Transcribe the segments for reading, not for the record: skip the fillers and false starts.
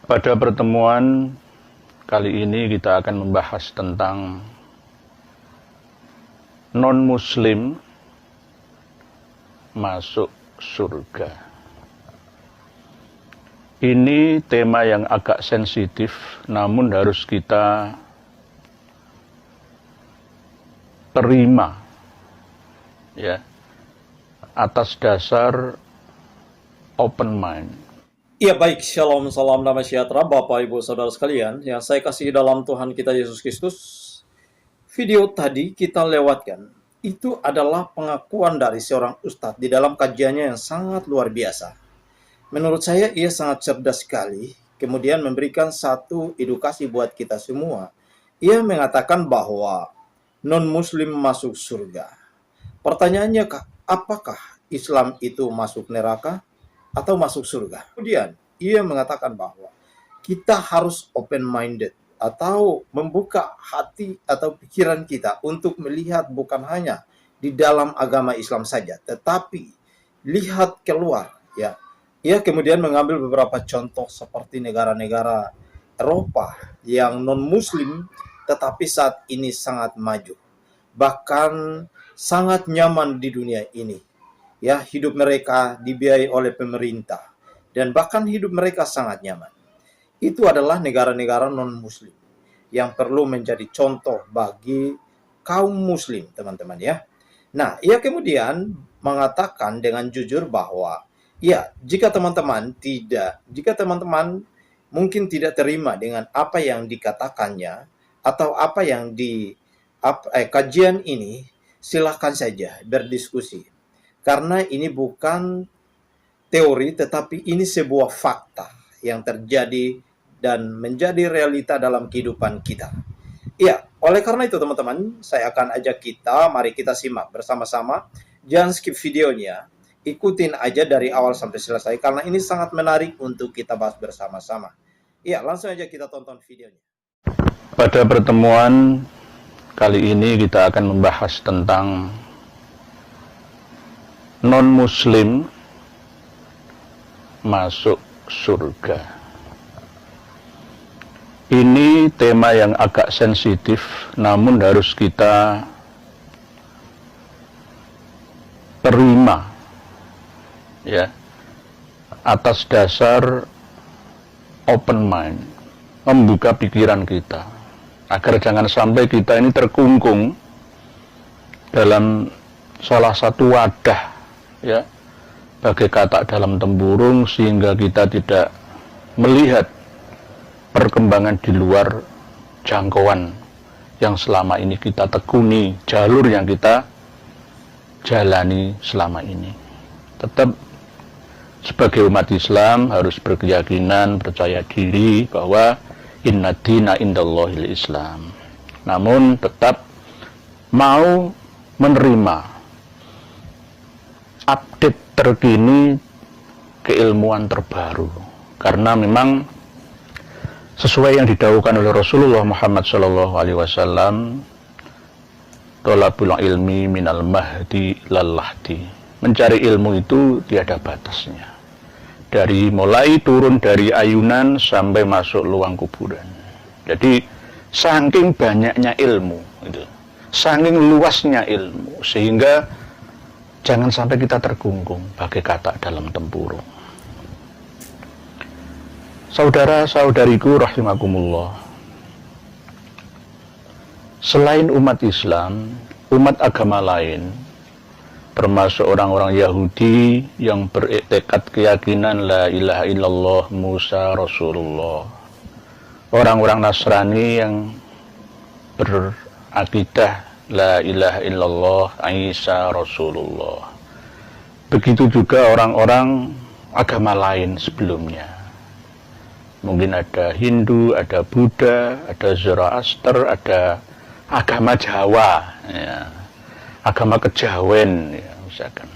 Pada pertemuan kali ini kita akan membahas tentang non-muslim masuk surga. Ini tema yang agak sensitif, namun harus kita terima ya, atas dasar open mind. Ya baik, shalom, salam damai sejahtera Bapak Ibu Saudara sekalian yang saya kasih dalam Tuhan kita Yesus Kristus. Video tadi kita lewatkan, itu adalah pengakuan dari seorang ustadz di dalam kajiannya yang sangat luar biasa. Menurut saya ia sangat cerdas sekali, kemudian memberikan satu edukasi buat kita semua. Ia mengatakan bahwa non-muslim masuk surga. Pertanyaannya, apakah Islam itu masuk neraka atau masuk surga? Kemudian ia mengatakan bahwa kita harus open-minded atau membuka hati atau pikiran kita untuk melihat bukan hanya di dalam agama Islam saja, tetapi lihat keluar ya. Ia kemudian mengambil beberapa contoh seperti negara-negara Eropa yang non-muslim tetapi saat ini sangat maju, bahkan sangat nyaman di dunia ini. Ya, hidup mereka dibiayai oleh pemerintah dan bahkan hidup mereka sangat nyaman. Itu adalah negara-negara non-muslim yang perlu menjadi contoh bagi kaum muslim, teman-teman ya. Nah, ia kemudian mengatakan dengan jujur bahwa ya, jika teman-teman mungkin tidak terima dengan apa yang dikatakannya atau apa yang di kajian ini, silakan saja berdiskusi. Karena ini bukan teori, tetapi ini sebuah fakta yang terjadi dan menjadi realita dalam kehidupan kita. Ya, oleh karena itu teman-teman, saya akan ajak kita, mari kita simak bersama-sama. Jangan skip videonya, ikutin aja dari awal sampai selesai, karena ini sangat menarik untuk kita bahas bersama-sama. Ya, langsung aja kita tonton videonya. Pada pertemuan kali ini kita akan membahas tentang non-muslim masuk surga. Ini tema yang agak sensitif, namun harus kita terima ya, atas dasar open mind, membuka pikiran kita agar jangan sampai kita ini terkungkung dalam salah satu wadah ya, bagai katak dalam tempurung, sehingga kita tidak melihat perkembangan di luar jangkauan yang selama ini kita tekuni, jalur yang kita jalani selama ini. Tetap sebagai umat Islam harus berkeyakinan, percaya diri bahwa inna dina indallahil Islam. Namun tetap mau menerima update terkini keilmuan terbaru, karena memang sesuai yang didahulukan oleh Rasulullah Muhammad SAW, tolabul ilmi minal mahdi lal lahdi, mencari ilmu itu tiada batasnya, dari mulai turun dari ayunan sampai masuk luang kuburan. Jadi saking banyaknya ilmu itu, saking luasnya ilmu, sehingga jangan sampai kita terkungkung bagai katak dalam tempurung. Saudara-saudariku rahimakumullah, selain umat Islam, umat agama lain, termasuk orang-orang Yahudi yang beriktikad keyakinan la ilaha illallah Musa Rasulullah, orang-orang Nasrani yang berakidah la ilaha illallah Isa Rasulullah, begitu juga orang-orang agama lain sebelumnya. Mungkin ada Hindu, ada Buddha, ada Zoroaster, ada agama Jawa ya, agama kejawen ya, misalkan.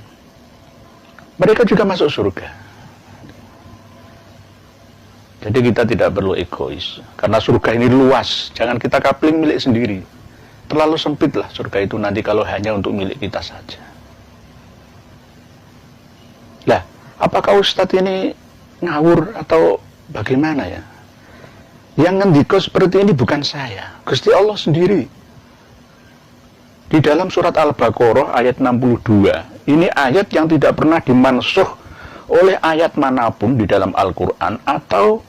Mereka juga masuk surga. Jadi kita tidak perlu egois, karena surga ini luas, jangan kita kapling milik sendiri. Terlalu sempitlah surga itu nanti kalau hanya untuk milik kita saja. Lah, apakah Ustadz ini ngawur atau bagaimana ya? Yang ngendika seperti ini bukan saya, Gusti Allah sendiri. Di dalam surat Al-Baqarah ayat 62, ini ayat yang tidak pernah dimansuh oleh ayat manapun di dalam Al-Quran atau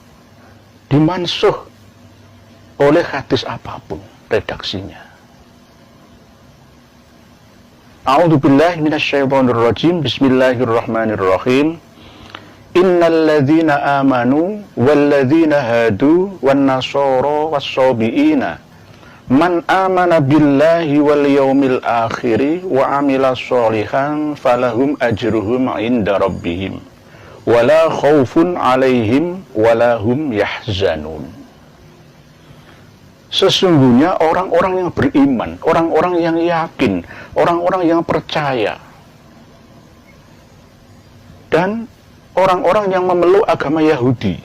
dimansuh oleh hadis apapun redaksinya. A'udzubillahi minasyaitonirrajim. Bismillahirrahmanirrahim. Innalladzina amanu walladzina hadu wan nasara was-sabiina man amana billahi wal yaumil akhiri wa amila sholihan falahum ajruhum 'inda rabbihim wala khaufun 'alaihim wala hum yahzanun. Sesungguhnya orang-orang yang beriman, orang-orang yang yakin, orang-orang yang percaya, dan orang-orang yang memeluk agama Yahudi,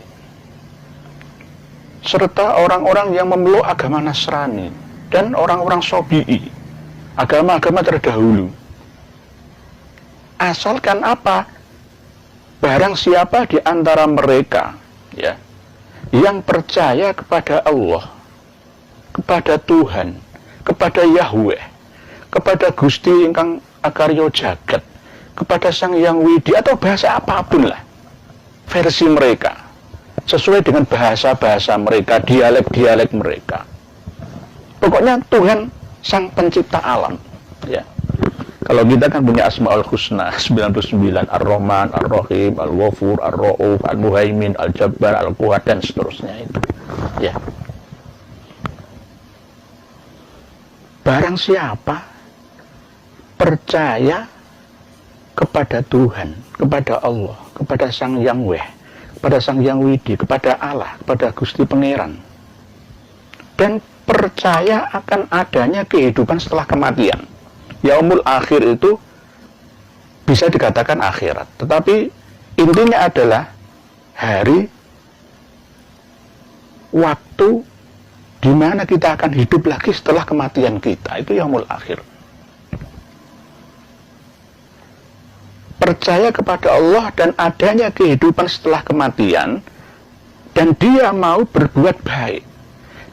serta orang-orang yang memeluk agama Nasrani, dan orang-orang Sobi'i, agama-agama terdahulu. Asalkan apa? Barang siapa di antara mereka, ya, yang percaya kepada Allah, kepada Tuhan, kepada Yahweh, kepada Gusti ingkang akarya jagat, kepada Sang Yang Widi, atau bahasa apapun lah versi mereka, sesuai dengan bahasa-bahasa mereka, dialek-dialek mereka. Pokoknya Tuhan Sang Pencipta alam, ya. Kalau kita kan punya Asmaul Husna 99, Ar-Rahman, Ar-Rahim, Al-Ghafur, Ar-Ra'uf, Al-Muhaimin, Al-Jabbar, Al-Quwat, dan seterusnya itu, ya. Barang siapa percaya kepada Tuhan, kepada Allah, kepada Sang Yahweh, kepada Sang Yang Widi, kepada Allah, kepada Gusti Pangeran, dan percaya akan adanya kehidupan setelah kematian. Yaumul akhir itu bisa dikatakan akhirat, tetapi intinya adalah hari, waktu di mana kita akan hidup lagi setelah kematian kita. Itu yaumul akhir. Percaya kepada Allah dan adanya kehidupan setelah kematian, dan dia mau berbuat baik,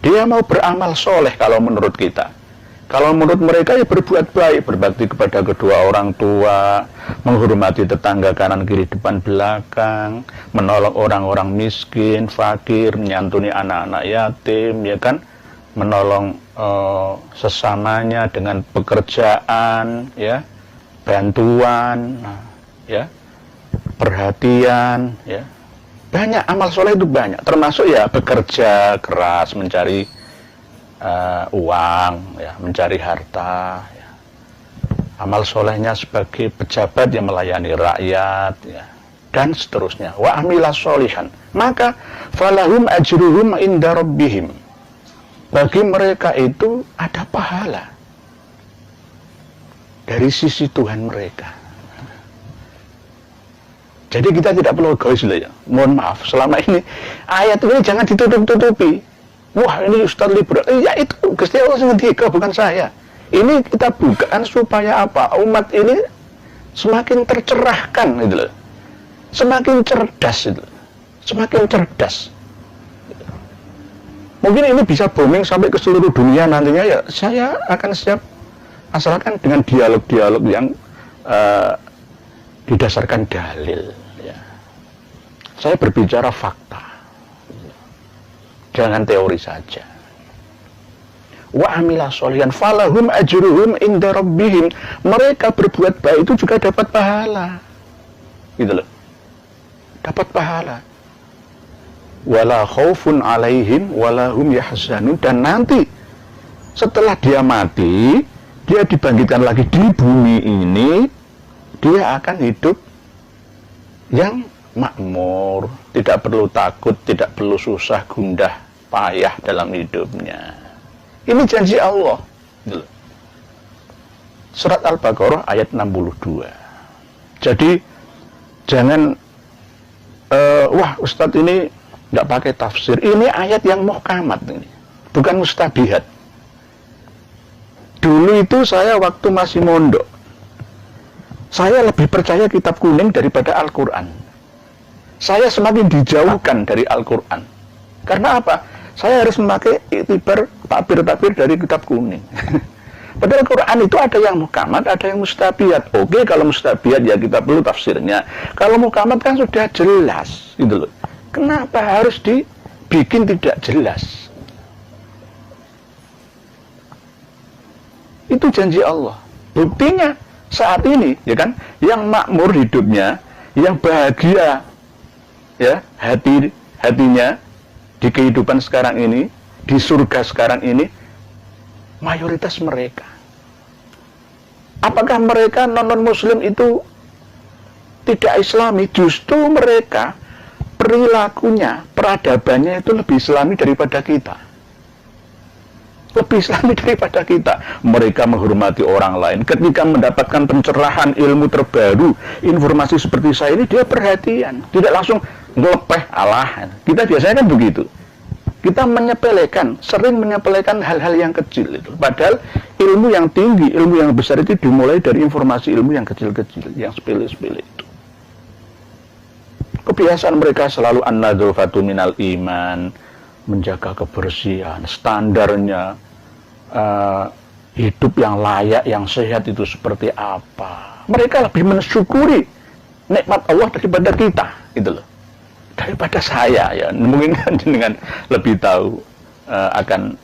dia mau beramal soleh. Kalau menurut kita, kalau menurut mereka ya berbuat baik, berbakti kepada kedua orang tua, menghormati tetangga kanan kiri depan belakang, menolong orang-orang miskin, fakir, menyantuni anak-anak yatim, ya kan, menolong sesamanya dengan pekerjaan, ya, bantuan, ya, perhatian, ya, banyak amal soleh itu banyak, termasuk ya bekerja keras mencari uang, ya, mencari harta, ya. Amal solehnya sebagai pejabat yang melayani rakyat, ya, dan seterusnya. Wa amila sholihan, maka falahum ajruhum inda rabbihim, bagi mereka itu ada pahala dari sisi Tuhan mereka. Jadi kita tidak perlu egois ya. Mohon maaf, selama ini ayat ini jangan ditutup-tutupi. Wah, ini Ustaz liberal. Ya itu Gusti Allah sendiri, bukan saya. Ini kita bukaan supaya apa? Umat ini semakin tercerahkan gitu loh. Semakin cerdas itu. Semakin cerdas. Mungkin ini bisa booming sampai ke seluruh dunia nantinya, ya saya akan siap, asalkan dengan dialog-dialog yang didasarkan dalil, ya. Saya berbicara fakta, jangan teori saja. Wa amila sholihan falahum ajruhum inda rabbihim, mereka berbuat baik itu juga dapat pahala, gitu loh, dapat pahala. Wala khaufun alaihim wala hum yahzanun, dan nanti setelah dia mati, dia dibangkitkan lagi di bumi ini, dia akan hidup yang makmur, tidak perlu takut, tidak perlu susah, gundah, payah dalam hidupnya. Ini janji Allah. Surat Al-Baqarah ayat 62. Jadi jangan wah Ustadz ini nggak pakai tafsir. Ini ayat yang muhkamat ini, bukan mustabihat. Dulu itu saya waktu masih mondok, saya lebih percaya kitab kuning daripada Al-Quran. Saya semakin dijauhkan dari Al-Quran. Karena apa? saya harus memakai iktibar takbir-takbir dari kitab kuning. Padahal Quran itu ada yang muhkamat, ada yang mustabiat. Oke, kalau mustabiat ya kita perlu tafsirnya. Kalau muhkamat kan sudah jelas, gitu loh. Kenapa harus dibikin tidak jelas? Itu janji Allah. Buktinya saat ini, ya kan, yang makmur hidupnya, yang bahagia, ya hatinya di kehidupan sekarang ini, di surga sekarang ini, mayoritas mereka. Apakah mereka non-muslim itu tidak islami? Justru mereka perilakunya, peradabannya itu lebih islami daripada kita. Lebih islami daripada kita. Mereka menghormati orang lain. Ketika mendapatkan pencerahan ilmu terbaru, informasi seperti saya ini, dia perhatian. Tidak langsung ngelepeh, alah. Kita biasanya kan begitu. Kita menyepelekan, sering menyepelekan hal-hal yang kecil itu. Padahal ilmu yang tinggi, ilmu yang besar itu dimulai dari informasi ilmu yang kecil-kecil, yang sepele-sepele itu. Kebiasaan mereka selalu an-nadzafatu minal iman, menjaga kebersihan, standarnya, hidup yang layak, yang sehat itu seperti apa. Mereka lebih mensyukuri nikmat Allah daripada kita, gitu loh. Daripada saya, ya mungkin panjenengan lebih tahu akan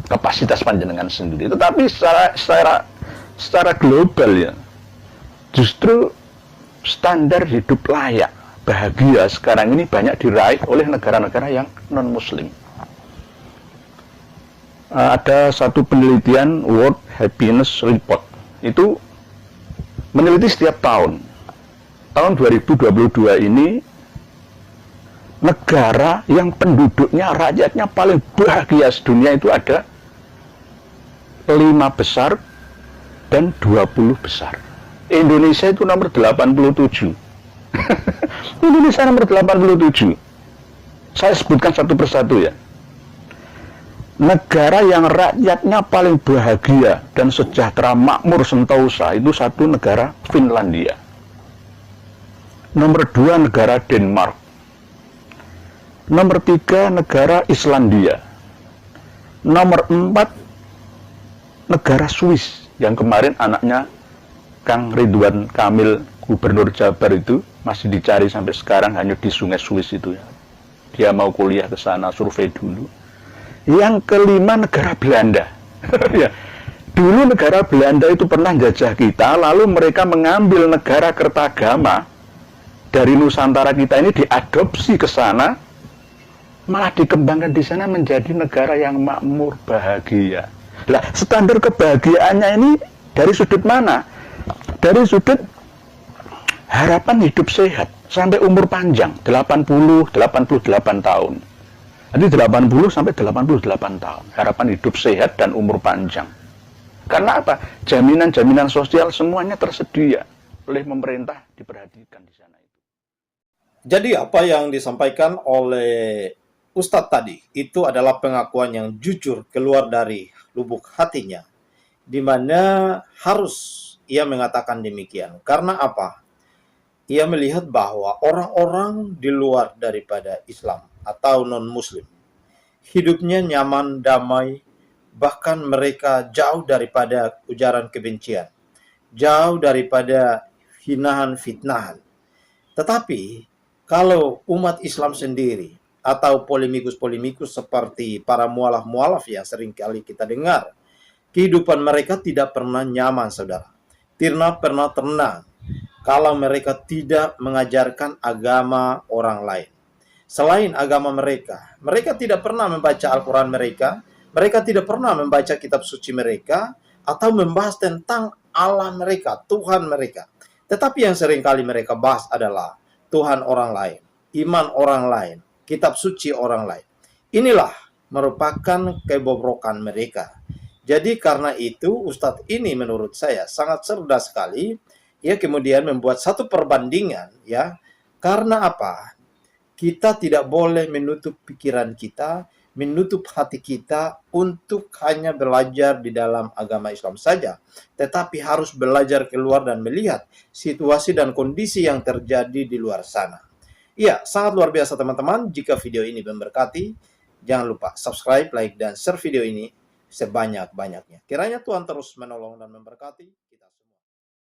kapasitas panjenengan sendiri. Tetapi secara global ya, justru standar hidup layak, bahagia sekarang ini banyak diraih oleh negara-negara yang non-muslim. Ada satu penelitian World Happiness Report, itu meneliti setiap tahun. Tahun 2022 ini, negara yang penduduknya, rakyatnya paling bahagia sedunia itu ada 5 besar dan 20 besar. Indonesia itu nomor 87. Indonesia nomor 87. Saya sebutkan satu persatu ya. Negara yang rakyatnya paling bahagia dan sejahtera, makmur sentosa, itu satu negara Finlandia. Nomor 2 negara Denmark. Nomor 3 negara Islandia. Nomor 4 negara Swiss, yang kemarin anaknya Kang Ridwan Kamil, Gubernur Jabar itu masih dicari sampai sekarang, hanya di sungai Swiss itu ya. Dia mau kuliah ke sana, survei dulu. Yang kelima negara Belanda. Ya. Dulu negara Belanda itu pernah jajah kita, lalu mereka mengambil negara Kertagama dari Nusantara kita ini, diadopsi ke sana, malah dikembangkan di sana menjadi negara yang makmur, bahagia. Lah, standar kebahagiaannya ini dari sudut mana? Dari sudut harapan hidup sehat sampai umur panjang, 88 tahun. Jadi 80 sampai 88 tahun, harapan hidup sehat dan umur panjang. Karena apa? Jaminan-jaminan sosial semuanya tersedia oleh pemerintah, diperhatikan di sana itu. Jadi apa yang disampaikan oleh Ustadz tadi itu adalah pengakuan yang jujur keluar dari lubuk hatinya, di mana harus ia mengatakan demikian. Karena apa? Ia melihat bahwa orang-orang di luar daripada Islam atau non-Muslim hidupnya nyaman, damai, bahkan mereka jauh daripada ujaran kebencian, jauh daripada hinaan fitnahan. Tetapi kalau umat Islam sendiri atau polemikus-polemikus seperti para mualaf-mualaf yang sering kali kita dengar, kehidupan mereka tidak pernah nyaman, saudara. Tidak pernah tenang kalau mereka tidak mengajarkan agama orang lain. Selain agama mereka, mereka tidak pernah membaca Al-Quran mereka tidak pernah membaca kitab suci mereka, atau membahas tentang Allah mereka, Tuhan mereka. Tetapi yang seringkali mereka bahas adalah Tuhan orang lain, iman orang lain, kitab suci orang lain. Inilah merupakan kebobrokan mereka. Jadi karena itu Ustadz ini menurut saya sangat cerdas sekali. Ia kemudian membuat satu perbandingan ya. Karena apa? Kita tidak boleh menutup pikiran kita, menutup hati kita untuk hanya belajar di dalam agama Islam saja, tetapi harus belajar keluar dan melihat situasi dan kondisi yang terjadi di luar sana. Iya, sangat luar biasa teman-teman. Jika video ini memberkati, Jangan lupa subscribe, like, dan share video ini sebanyak-banyaknya. Kiranya Tuhan terus menolong dan memberkati kita.